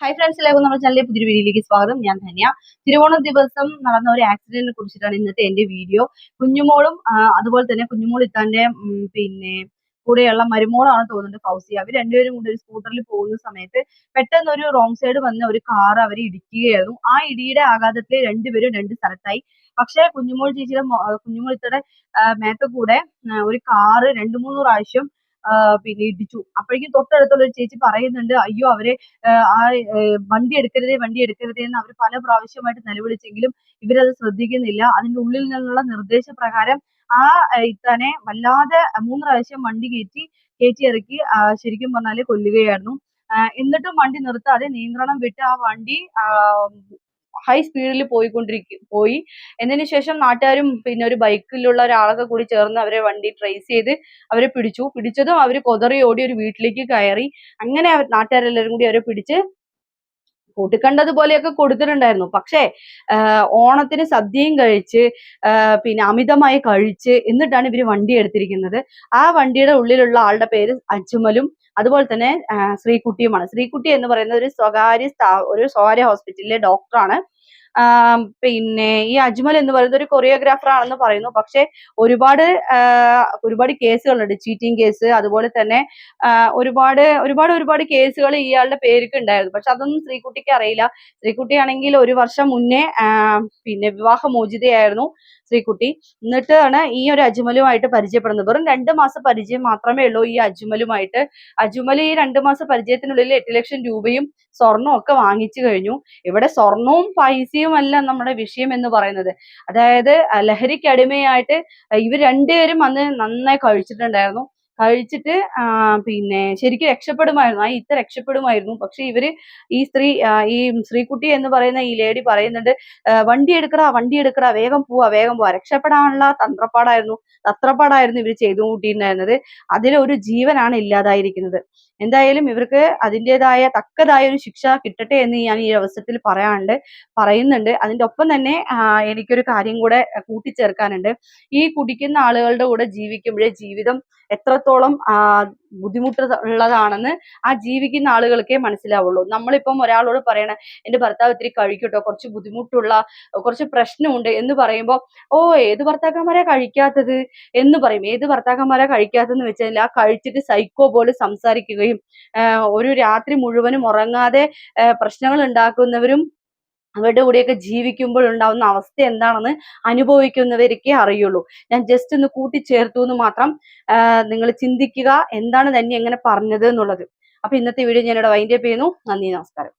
Hi friends, എല്ലാവർക്കും നമ്മുടെ ചാനലിലെ പുതിയൊരു വീഡിയോയിലേക്ക് സ്വാഗതം. ഞാൻ ധന്യ. തിരുവോണ ദിവസം നടന്ന ഒരു ആക്സിഡന്റിനെ കുറിച്ചിട്ടാണ് ഇന്നത്തെ എന്റെ വീഡിയോ. കുഞ്ഞുമോളും അതുപോലെ തന്നെ കുഞ്ഞുമോൾ ഇത്താന്റെ പിന്നെ കൂടെയുള്ള മരുമോളാണ് തോന്നുന്നുണ്ട്, ഫൗസിയ. അവർ രണ്ടുപേരും കൂടി ഒരു സ്കൂട്ടറിൽ പോകുന്ന സമയത്ത് പെട്ടെന്ന് ഒരു റോങ് സൈഡ് വന്ന ഒരു കാർ അവരെ ഇടിക്കുകയായിരുന്നു. ആ ഇടിയുടെ ആഘാതത്തിൽ രണ്ടുപേരും രണ്ട് സ്ഥലത്തായി. പക്ഷെ കുഞ്ഞുമോൾ ഇത്തയുടെ മേത്ത് കൂടെ ഒരു കാറ് രണ്ടു മൂന്ന് പ്രാവശ്യം പിന്നെ ഇടിച്ചു. അപ്പോഴേക്കും തൊട്ടടുത്തുള്ള ഒരു ചേച്ചി പറയുന്നുണ്ട്, അയ്യോ അവരെ ആ വണ്ടി എടുക്കരുതേ എന്ന് അവർ പല പ്രാവശ്യമായിട്ട് നിലവിളിച്ചെങ്കിലും ഇവരത് ശ്രദ്ധിക്കുന്നില്ല. അതിന്റെ ഉള്ളിൽ നിന്നുള്ള നിർദ്ദേശപ്രകാരം ആ ഇത്താനെ വല്ലാതെ 3 പ്രാവശ്യം വണ്ടി കയറ്റി ഇറക്കി ശരിക്കും പറഞ്ഞാല് കൊല്ലുകയായിരുന്നു. എന്നിട്ടും വണ്ടി നിർത്താതെ നിയന്ത്രണം വിട്ട് ആ വണ്ടി ഹൈ സ്പീഡിൽ പോയി. എന്നതിന് ശേഷം നാട്ടുകാരും പിന്നെ ഒരു ബൈക്കിലുള്ള ഒരാളൊക്കെ കൂടി ചേർന്ന് അവരെ വണ്ടി ട്രേസ് ചെയ്ത് അവരെ പിടിച്ചതും അവർ കൊതറി ഓടി ഒരു വീട്ടിലേക്ക് കയറി. അങ്ങനെ നാട്ടുകാരെല്ലാവരും കൂടി അവരെ പിടിച്ച് കൂട്ടിക്കണ്ടതുപോലെയൊക്കെ കൊടുത്തിട്ടുണ്ടായിരുന്നു. പക്ഷേ ഓണത്തിന് സദ്യയും കഴിച്ച് പിന്നെ അമിതമായി കഴിച്ച് എന്നിട്ടാണ് ഇവര് വണ്ടി എടുത്തിരിക്കുന്നത്. ആ വണ്ടിയുടെ ഉള്ളിലുള്ള ആളുടെ പേര് അജ്മലും അതുപോലെ തന്നെ ശ്രീകുട്ടിയുമാണ്. ശ്രീകുട്ടി എന്ന് പറയുന്ന ഒരു സ്വകാര്യ ഹോസ്പിറ്റലിലെ ഡോക്ടറാണ്. പിന്നെ ഈ അജ്മൽ എന്ന് പറയുന്നത് ഒരു കൊറിയോഗ്രാഫർ ആണെന്ന് പറയുന്നു. പക്ഷെ ഒരുപാട് കേസുകളുണ്ട്, ചീറ്റിംഗ് കേസ്, അതുപോലെ തന്നെ ഒരുപാട് കേസുകൾ ഇയാളുടെ പേർക്ക് ഉണ്ടായിരുന്നു. പക്ഷെ അതൊന്നും ശ്രീകുട്ടിക്ക് അറിയില്ല. ശ്രീകുട്ടിയാണെങ്കിൽ 1 വർഷം മുന്നേ പിന്നെ വിവാഹമോചിതയായിരുന്നു ശ്രീകുട്ടി. എന്നിട്ടാണ് ഈ ഒരു അജ്മലുമായിട്ട് പരിചയപ്പെടുന്നത്. വെറും 2 മാസം പരിചയം മാത്രമേ ഉള്ളൂ ഈ അജ്മലുമായിട്ട്. അജ്മൽ ഈ 2 മാസം പരിചയത്തിനുള്ളിൽ 8 ലക്ഷം രൂപയും സ്വർണവും ഒക്കെ വാങ്ങിച്ചു കഴിഞ്ഞു. ഇവിടെ സ്വർണവും പൈസയും അല്ല നമ്മുടെ വിഷയം എന്ന് പറയുന്നത്. അതായത് ലഹരിക്ക് അടിമയായിട്ട് ഇവർ രണ്ടുപേരും അന്ന് നന്നായി കഴിച്ചിട്ടുണ്ടായിരുന്നു. കഴിച്ചിട്ട് പിന്നെ ശരിക്കും രക്ഷപ്പെടുമായിരുന്നു, ആ ഇത്ത രക്ഷപ്പെടുമായിരുന്നു. പക്ഷെ ഇവര് ഈ ശ്രീകുട്ടി എന്ന് പറയുന്ന ഈ ലേഡി പറയുന്നുണ്ട്, വണ്ടി എടുക്കടാ, വേഗം പോവാ. രക്ഷപ്പെടാനുള്ള തത്രപ്പാടായിരുന്നു ഇവർ ചെയ്തു കൂട്ടിയിട്ടുണ്ടായിരുന്നത്. അതിലൊരു ജീവനാണ് ഇല്ലാതായിരിക്കുന്നത്. എന്തായാലും ഇവർക്ക് അതിൻ്റെതായ തക്കതായ ഒരു ശിക്ഷ കിട്ടട്ടെ എന്ന് ഞാൻ ഈ അവസരത്തിൽ പറയുന്നുണ്ട്. അതിൻ്റെ ഒപ്പം തന്നെ എനിക്കൊരു കാര്യം കൂടെ കൂട്ടിച്ചേർക്കാനുണ്ട്. ഈ കുടിക്കുന്ന ആളുകളുടെ കൂടെ ജീവിക്കുമ്പോഴേ ജീവിതം എത്രത്തോളം ബുദ്ധിമുട്ടുള്ളതാണെന്ന് ആ ജീവിക്കുന്ന ആളുകൾക്കേ മനസ്സിലാവുള്ളൂ. നമ്മളിപ്പം ഒരാളോട് പറയണ, എന്റെ ഭർത്താവ് ഇത്തിരി കഴിക്കട്ടോ, കുറച്ച് പ്രശ്നമുണ്ട് എന്ന് പറയുമ്പോൾ, ഏത് ഭർത്താക്കന്മാരാ കഴിക്കാത്തത് എന്ന് പറയും. ഏത് ഭർത്താക്കന്മാരാ കഴിക്കാത്തതെന്ന് വെച്ചാൽ ആ കഴിച്ചിട്ട് സൈക്കോ പോലെ സംസാരിക്കുകയും ഒരു രാത്രി മുഴുവനും ഉറങ്ങാതെ പ്രശ്നങ്ങൾ ഉണ്ടാക്കുന്നവരും അവരുടെ കൂടെയൊക്കെ ജീവിക്കുമ്പോൾ ഉണ്ടാവുന്ന അവസ്ഥ എന്താണെന്ന് അനുഭവിക്കുന്നവർക്കേ അറിയുള്ളൂ. ഞാൻ ജസ്റ്റ് ഒന്ന് കൂട്ടിച്ചേർത്തു എന്ന് മാത്രം. നിങ്ങൾ ചിന്തിക്കുക, എന്താണ് തന്നെ എങ്ങനെ പറഞ്ഞത് എന്നുള്ളത്. അപ്പൊ ഇന്നത്തെ വീഡിയോ ഞാനിവിടെ വൈൻഡ് അപ്പ് ചെയ്യുന്നു. നന്ദി, നമസ്കാരം.